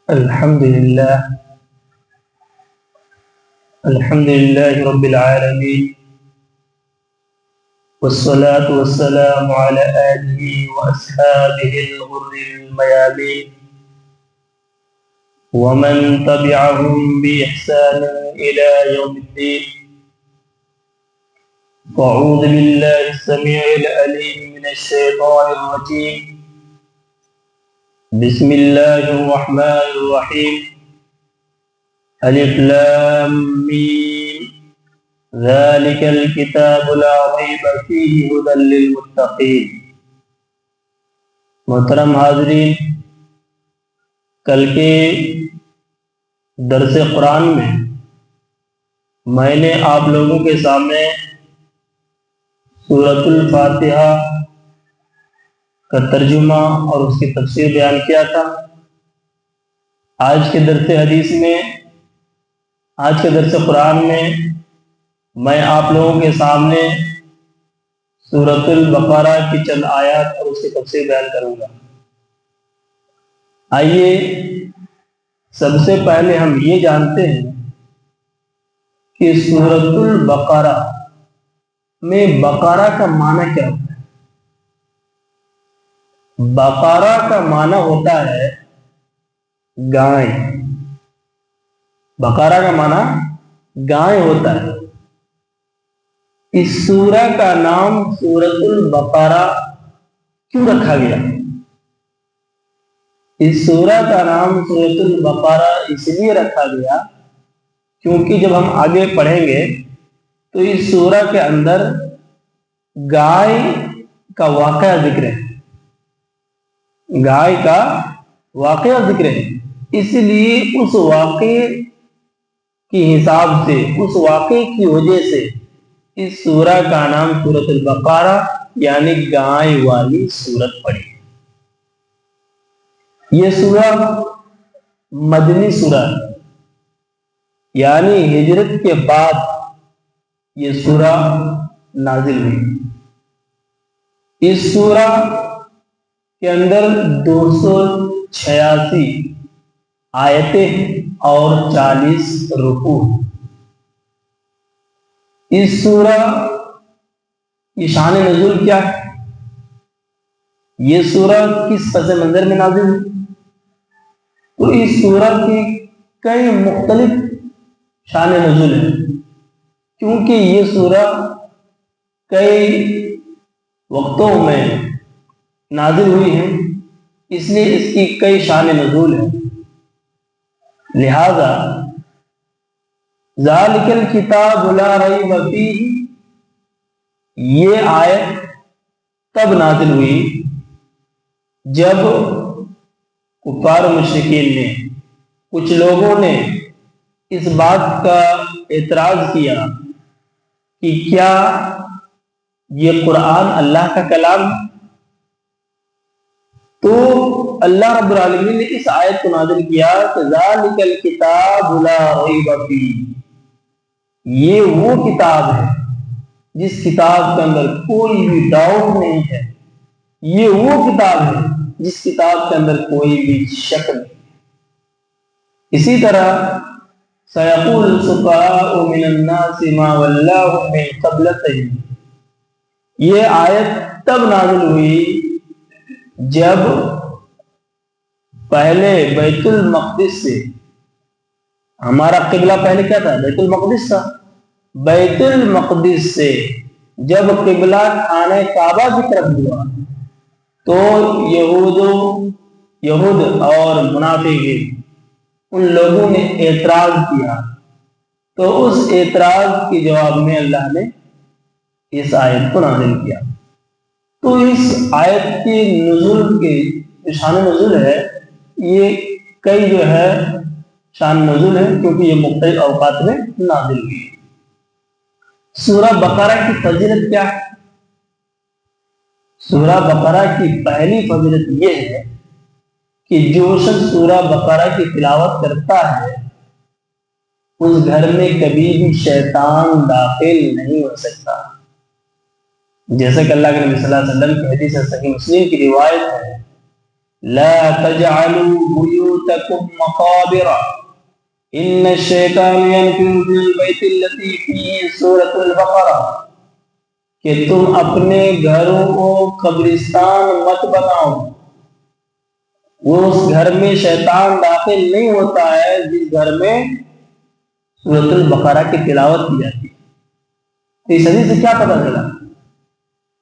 الحمد لله رب العالمين، والصلاة والسلام على آله وأصحابه الغر الميامين ومن تبعهم بإحسان إلى يوم الدين. أعوذ بالله السميع العليم من الشيطان الرجيم. بسم الله الرحمن الرحيم. الف لام میم ذلك الكتاب لا ريب فيه هدى للمتقين. محترم حاضرین، کل کے درس قرآن میں نے آپ لوگوں کے سامنے سورۃ الفاتحہ کا ترجمہ اور اس کی تفسیر بیان کیا تھا. آج کے درس قرآن میں میں آپ لوگوں کے سامنے سورۃ البقرہ کی چند آیات اور اس کی تفسیر بیان کروں گا. آئیے سب سے پہلے ہم یہ جانتے ہیں کہ سورۃ البقرہ میں بقرہ کا معنی کیا ہوتا ہے. بقرہ کا معنی ہوتا ہے گائے. بقرہ کا معنی گائے ہوتا ہے. اس سورہ کا نام سورۃ البقرہ کیوں رکھا گیا؟ اس سورہ کا نام سورۃ البقرہ اس لیے رکھا گیا کیونکہ جب ہم آگے پڑھیں گے تو اس سورہ کے اندر گائے کا واقعہ ذکر ہے. گائے کا واقعہ ذکر ہے، اس لیے اس واقعے کی حساب سے، اس واقعے کی وجہ سے اس سورہ کا نام سورۃ البقرہ یعنی گائے والی سورت پڑی. یہ سورہ مدنی سورہ ہے، یعنی ہجرت کے بعد یہ سورہ نازل ہوئی. اس سورہ کے اندر 286 آیتیں اور 40 رکوع. اس سورہ کی شان نزول کیا ہے؟ یہ سورہ کس پس منظر میں نازل ہوئی؟ تو اس سورہ کی کئی مختلف شان نزول ہیں، کیونکہ یہ سورہ کئی وقتوں میں نازل ہوئی ہیں، اس لیے اس کی کئی شان نزول ہیں. لہذا ذالک الکتاب لا ریب فیہ، یہ آیت تب نازل ہوئی جب کفار و مشرکین نے، کچھ لوگوں نے اس بات کا اعتراض کیا کہ کیا یہ قرآن اللہ کا کلام ہے؟ تو اللہ رب العالمین نے اس آیت کو نازل کیا کہ ذالک الکتاب لا ریب فیہ، یہ وہ کتاب ہے جس کتاب کے اندر کوئی بھی ڈاؤٹ نہیں ہے. یہ وہ کتاب ہے جس کتاب کے اندر کوئی بھی شک نہیں. اسی طرح سیقول السفہاء من الناس ما ولاهم عن قبلتهم، یہ آیت تب نازل ہوئی جب پہلے بیت المقدس سے، ہمارا قبلہ پہلے کیا تھا؟ بیت المقدس تھا. بیت المقدس سے جب قبلہ خانہ کعبہ کی طرف ہوا تو یہود اور منافقین ان لوگوں نے اعتراض کیا. تو اس اعتراض کے جواب میں اللہ نے اس آیت کو نازل کیا. تو اس آیت کی نزول کے شان نزول ہے، یہ کئی شان نزول ہے کیونکہ یہ مختلف اوقات میں نازل ہوئی. سورہ بقرہ کی فضیلت کیا ہے؟ سورہ بقرہ کی پہلی فضیلت یہ ہے کہ جو شخص سورہ بقرہ کی تلاوت کرتا ہے اس گھر میں کبھی بھی شیطان داخل نہیں ہو سکتا. جیسا کہ اللہ کے نبی صلی اللہ علیہ وسلم کی حدیث صحیح مسلم کی روایت ہے لا تجعلوا بيوتكم مقابر ان الشیطان ينفر من البيت الذي فيه سورۃ البقرہ، کہ تم اپنے گھروں کو قبرستان مت بناؤ، وہ اس گھر میں شیطان داخل نہیں ہوتا ہے جس گھر میں سورۃ البقرہ کی تلاوت کی جاتی ہے۔ تو اس حدیث سے کیا پتہ چلا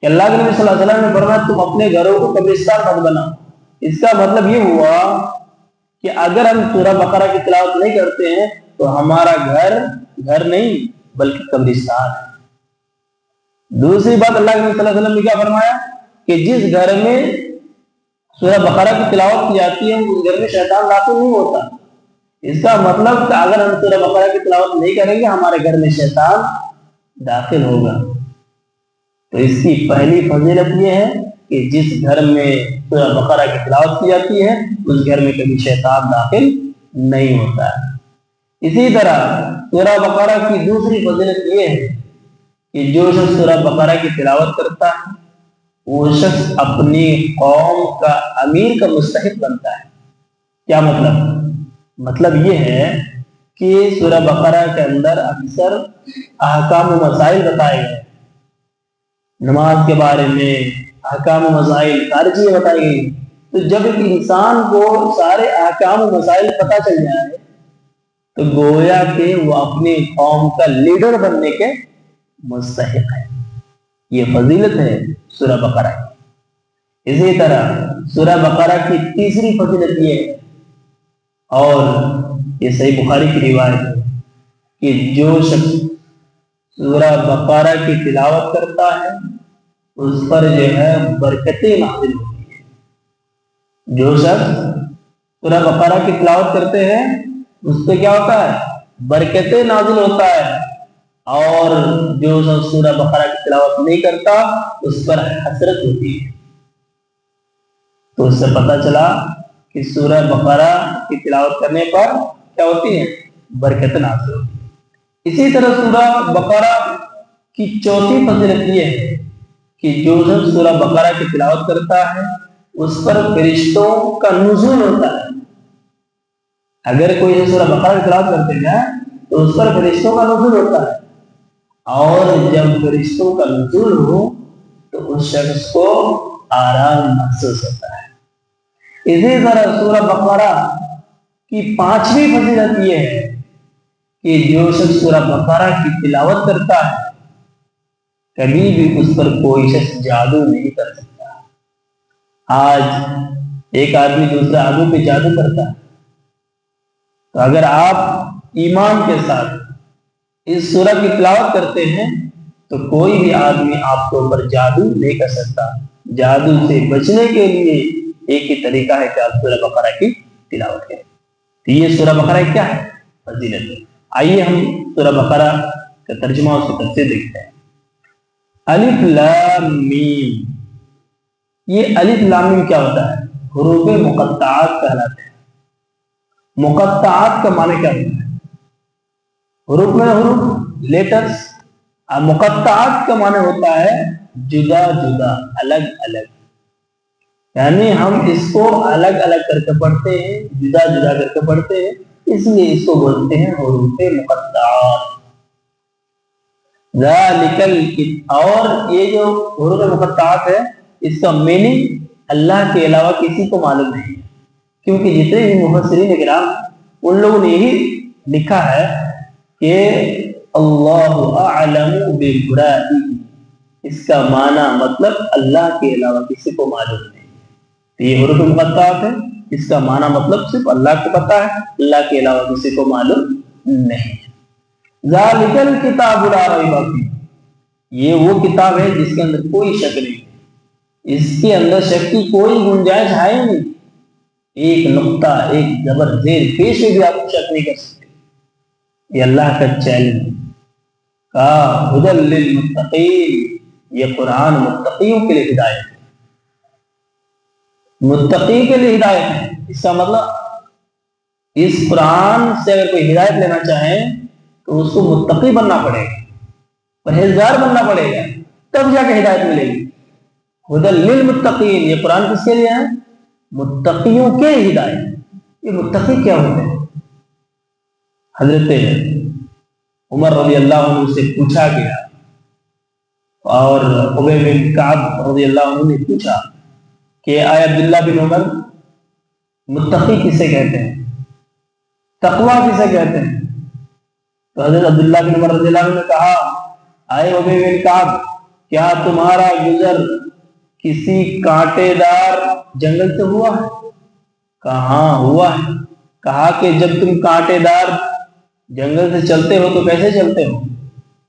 کہ اللہ کے نبی صلی اللہ علیہ وسلم نے فرمایا تم اپنے گھروں کو قبرستان مت بناؤ۔ اس کا مطلب یہ ہوا کہ اگر ہم سورہ بقرہ کی تلاوت نہیں کرتے ہیں تو ہمارا گھر نہیں بلکہ قبرستان ہے۔ دوسری بات اللہ کے نبی صلی اللہ علیہ وسلم نے کیا فرمایا کہ جس گھر میں سورہ بقرہ کی تلاوت کی جاتی ہے اس گھر میں شیطان داخل نہیں ہوتا۔ اس کا مطلب کہ اگر ہم سورہ بقرہ کی تلاوت نہیں کریں گے ہمارے گھر میں شیطان داخل ہوگا۔ تو اس کی پہلی فضیلت یہ ہے کہ جس گھر میں سورہ بقرہ کی تلاوت کی جاتی ہے اس گھر میں کبھی شیطان داخل نہیں ہوتا ہے۔ اسی طرح سورہ بقرہ کی دوسری فضیلت یہ ہے کہ جو شخص سورہ بقرہ کی تلاوت کرتا ہے وہ شخص اپنی قوم کا امیر کا مستحق بنتا ہے۔ کیا مطلب یہ ہے کہ سورہ بقرہ کے اندر اکثر احکام و مسائل بتائے گئے، نماز کے بارے میں احکام و مسائل ساری چیزیں بتائی گئی۔ تو جب ایک انسان کو سارے احکام و مسائل پتہ چل جائے تو گویا کہ وہ اپنی قوم کا لیڈر بننے کے مستحق ہے۔ یہ فضیلت ہے سورہ بقرہ کی۔ اسی طرح سورہ بقرہ کی تیسری فضیلت یہ ہے، اور یہ صحیح بخاری کی روایت ہے، کہ جو شخص سورہ بقرہ کی تلاوت کرتا ہے اس پر جو ہے برکتیں نازل ہوتی ہیں۔ جو شخص سورہ بقرہ کی تلاوت کرتے ہیں اس پہ کیا ہوتا ہے؟ برکتیں نازل ہوتا ہے، اور جو شخص سورہ بقرہ کی تلاوت نہیں کرتا اس پر حسرت ہوتی ہے۔ تو اس سے پتہ چلا کہ سورہ بقرہ کی تلاوت کرنے پر کیا ہوتی ہے؟ برکت نازل ہوتی ہے۔ اسی طرح سورہ بقرہ کی چوتھی فضیلت یہ ہے کہ جو شخص سورہ بقرہ کی تلاوت کرتا ہے اس پر فرشتوں کا نزول ہوتا ہے۔ اگر کوئی سورہ بقرہ کی تلاوت کرتے ہیں تو اس پر فرشتوں کا نزول ہوتا ہے، اور جب فرشتوں کا نزول ہو تو اس شخص کو آرام محسوس ہوتا ہے۔ اسی طرح سورہ بقرہ کی پانچویں فضیلت یہ ہے کہ جو شخص سورہ بقرہ کی تلاوت کرتا ہے کبھی بھی اس پر کوئی شخص جادو نہیں کر سکتا۔ آج ایک آدمی دوسرے آدمی پہ جادو کرتا ہے، تو اگر آپ ایمان کے ساتھ اس سورہ کی تلاوت کرتے ہیں تو کوئی بھی آدمی آپ کے اوپر جادو نہیں کر سکتا۔ جادو سے بچنے کے لیے ایک ہی طریقہ ہے کہ آپ سورہ بقرہ کی تلاوت کریں۔ تو یہ سورہ بقرہ کیا ہے؟ فضیلت ہے۔ آئیے ہم سورہ بقرہ کا ترجمہ اور اس کی تفسیر دیکھتے ہیں۔ الف لام میم، یہ الف لام میم کیا ہوتا ہے؟ حروف مقطعات کہلاتے ہیں۔ مقطعات کا معنی کیا ہوتا ہے؟ حروف میں حروف لیٹرز، مقطعات کا معنی ہوتا ہے جدا جدا، الگ الگ، یعنی ہم اس کو الگ الگ کر کے پڑھتے ہیں، جدا جدا کر کے پڑھتے ہیں، اس لیے اس کو بولتے ہیں حروف مقطعات۔ اور یہ جو حروف مقطعات ہے اس کا میننگ اللہ کے علاوہ کسی کو معلوم نہیں ہے، کیونکہ جتنے بھی مفسرین کرام ان لوگوں نے یہی لکھا ہے کہ اللہ اعلم بمرادہ، اس کا معنی مطلب اللہ کے علاوہ کسی کو معلوم نہیں ہے۔ تو یہ حروف مقطعات ہے، اس کا معنی مطلب صرف اللہ کو پتہ ہے، اللہ کے علاوہ کسی کو معلوم نہیں ہے۔ ذالک الکتاب لا ریب فیہ، یہ وہ کتاب ہے جس کے اندر کوئی شک نہیں ہے، اس کے اندر شک کی کوئی گنجائش ہے ہی نہیں، ایک نقطہ ایک زبر زیر پیش میں بھی آپ شک نہیں کر سکتے۔ یہ اللہ کا چیلنج کا ہدی للمتقین، یہ قرآن متقیوں کے لیے ہدایت ہے، متقی کے لیے ہدایت ہے۔ اس کا مطلب اس قرآن سے اگر کوئی ہدایت لینا چاہے تو اس کو متقی بننا پڑے گا، پرہیزگار بننا پڑے گا، تب جا کے ہدایت ملے گی۔ ہدی للمتقین، یہ قرآن کس کے لیے ہے؟ متقیوں کے ہدایت. یہ متقی کیا ہوتے ہیں؟ حضرت عمر رضی اللہ عنہ سے پوچھا گیا اور ابی بن کعب رضی اللہ عنہ نے پوچھا کہ آئے عبداللہ بن عمر متقی کسے کہتے ہیں، تقوی کسے کہتے ہیں؟ تو حضرت عبداللہ بن عمر رضی اللہ عنہ نے کہا آئے ابی بن کعب کیا تمہارا گزر کسی کانٹے دار جنگل سے ہوا ہے؟ کہا ہاں ہوا ہے. کہا کہ جب تم کانٹے دار جنگل سے چلتے ہو تو کیسے چلتے ہو؟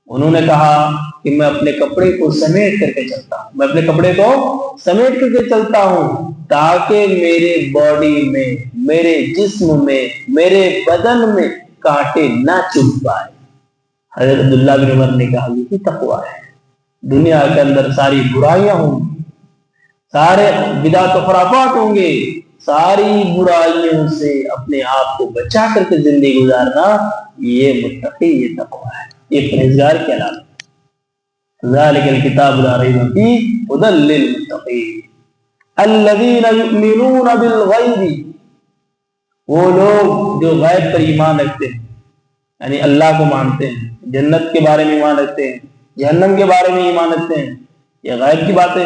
انہوں نے کہا کہ میں اپنے کپڑے کو سمیٹ کر کے چلتا ہوں، میں اپنے کپڑے کو سمیٹ کر کے چلتا ہوں تاکہ میرے باڈی میں، میرے جسم میں، میرے بدن میں کانٹے نہ چبھ پائے. حضرت عبداللہ بن عمر نے کہا یہ تقویٰ ہے. دنیا کے اندر ساری برائیاں ہوں گی، سارے بدعت و خرافات ہوں گے، ساری برائیوں سے اپنے آپ کو بچا کر کے زندگی گزارنا یہ متقی، یہ تقویٰ ہے، یہ پرہیزگار کی علامت ہے. ذالک الکتاب لا ریب فیہ ھدی للمتقین الذین یؤمنون بالغیب. وہ لوگ جو غیب پر ایمان رکھتے ہیں، یعنی اللہ کو مانتے ہیں، جنت کے بارے میں ایمان رکھتے ہیں، جہنم کے بارے میں ایمان رکھتے ہیں، یہ غیب کی باتیں.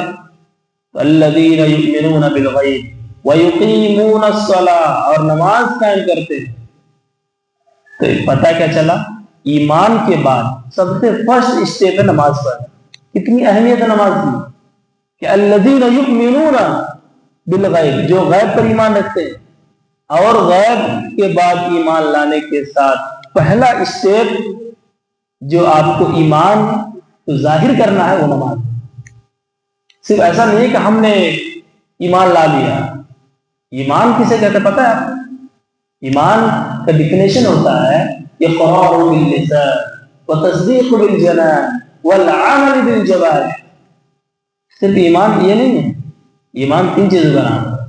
الذین یؤمنون بالغیب ویقیمون الصلاۃ، اور نماز قائم کرتے ہیں. تو پتہ کیا چلا؟ ایمان کے بعد سب سے فرسٹ اسٹیپ ہے نماز پڑھنا. کتنی اہمیت ہے نماز کی کہ الذین یؤمنون بالغیب، جو غیب پر ایمان رکھتے ہیں. اور غیب کے بعد ایمان لانے کے ساتھ پہلا اسٹیپ جو آپ کو ایمان کو ظاہر کرنا ہے وہ نماز. صرف ایسا نہیں ہے کہ ہم نے ایمان لا لیا. ایمان کسے کہتے پتہ ہے؟ ایمان کا ڈیفینیشن ہوتا ہے اقرار باللسان وتصدیق بالجنان والعمل بالجوارح. صرف ایمان یہ نہیں ہے، ایمان تین چیزوں کا نام ہے.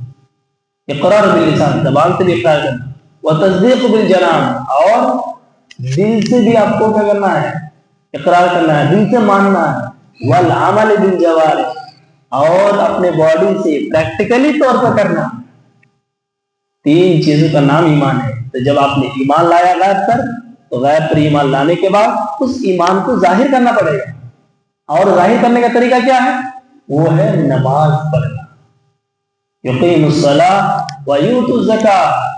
اقرار باللسان، زبان سے بھی اقرار کرنا، وتصدیق بالجنان، اور دل سے بھی آپ کو کیا کرنا ہے؟ اقرار کرنا ہے، دل سے ماننا ہے، والعمل بالجوارح، اور اپنے باڈی سے پریکٹیکلی طور پر کرنا. تین چیزوں کا نام ایمان ہے. تو جب آپ نے ایمان لایا غیب پر، تو غیب پر ایمان لانے کے بعد اس ایمان کو ظاہر کرنا پڑے گا. اور ظاہر کرنے کا طریقہ کیا ہے؟ وہ ہے نماز پڑھنا. یقیم الصلاۃ ویؤتوا الزکاۃ.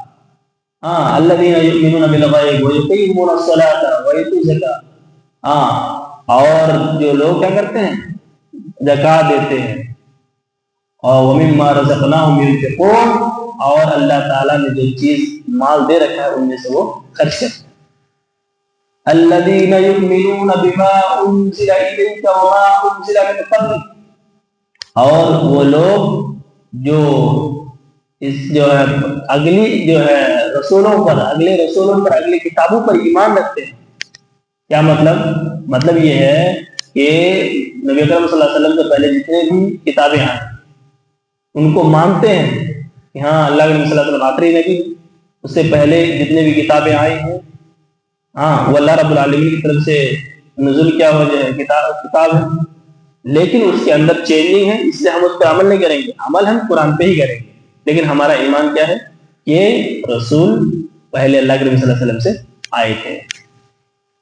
ہاں الذین یؤمنون بالغیب ویقیمون الصلاۃ ویؤتوا الزکاۃ. ہاں، اور جو لوگ کیا کرتے ہیں؟ زکات دیتے ہیں. اور ومما رزقناہم ينفقون، اور اللہ تعالیٰ نے جو چیز مال دے رکھا ہے ان میں سے وہ خرچ کرتے ہیں. الذین یؤمنون بما انزل الیک وما انزل من قبلک. اور وہ لوگ جو اس جو ہے اگلی جو ہے رسولوں پر، اگلے رسولوں پر، اگلی کتابوں پر ایمان رکھتے ہیں. کیا مطلب؟ مطلب یہ ہے کہ نبی اکرم صلی اللہ علیہ وسلم سے پہلے جتنے بھی کتابیں آئیں ان کو مانتے ہیں کہ ہاں اللہ کے نبی صلی اللہ علیہ وسلم آخری نبی. اس سے پہلے جتنے بھی کتابیں آئی ہیں ہاں وہ اللہ رب العالمین کی طرف سے نزول کیا ہو جائے کتاب ہے، لیکن اس کے اندر چینجنگ ہے، اس لیے ہم اس پہ عمل نہیں کریں گے. عمل ہم قرآن پہ ہی کریں گے، لیکن ہمارا ایمان کیا ہے کہ رسول پہلے اللہ کے نبی صلی اللہ علیہ وسلم سے آئے تھے.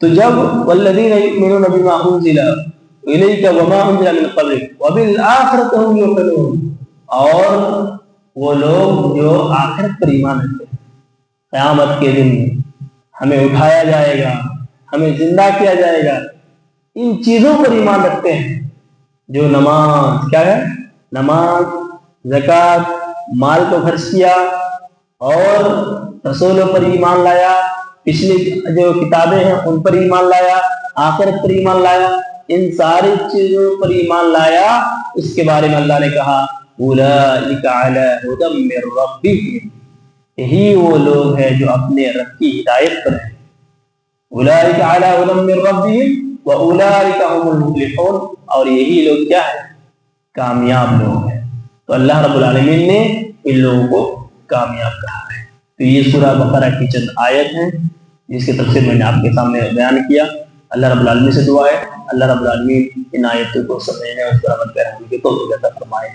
تو جب والذین یؤمنون بما انزل الیک وما انزل من قبلک وبالآخرۃ هم یوقنون. اور وہ لوگ جو آخرت پر ایمان رکھتے ہیں، قیامت کے دن ہمیں اٹھایا جائے گا، ہمیں زندہ کیا جائے گا، ان چیزوں پر ایمان رکھتے ہیں. جو نماز کیا ہے؟ نماز، زکات، مال کو خرچ کیا، اور رسولوں پر ایمان لایا، پچھلی جو کتابیں ہیں ان پر ایمان لایا، آخرت پر ایمان لایا، ان ساری چیزوں پر ایمان لایا. اس کے بارے میں اللہ نے کہا اولئک علی ھدی من ربہم. یہی وہ لوگ ہیں جو اپنے رب کی ہدایت پر ہیں. اولئک علی ھدی من ربہم واولئک هم المفلحون. اور یہی لوگ کیا ہے؟ کامیاب لوگ ہیں. تو اللہ رب العالمین نے ان لوگوں کو کامیاب کہا ہے. تو یہ سورہ بقرہ کی چند آیت ہیں جس کی تفسیر میں نے آپ کے سامنے بیان کیا. اللہ رب العالمین سے دعا ہے اللہ رب العالمین ان آیتوں کو سمجھنے اور اس پر عمل کرنے کی توفیق عطا فرمائے.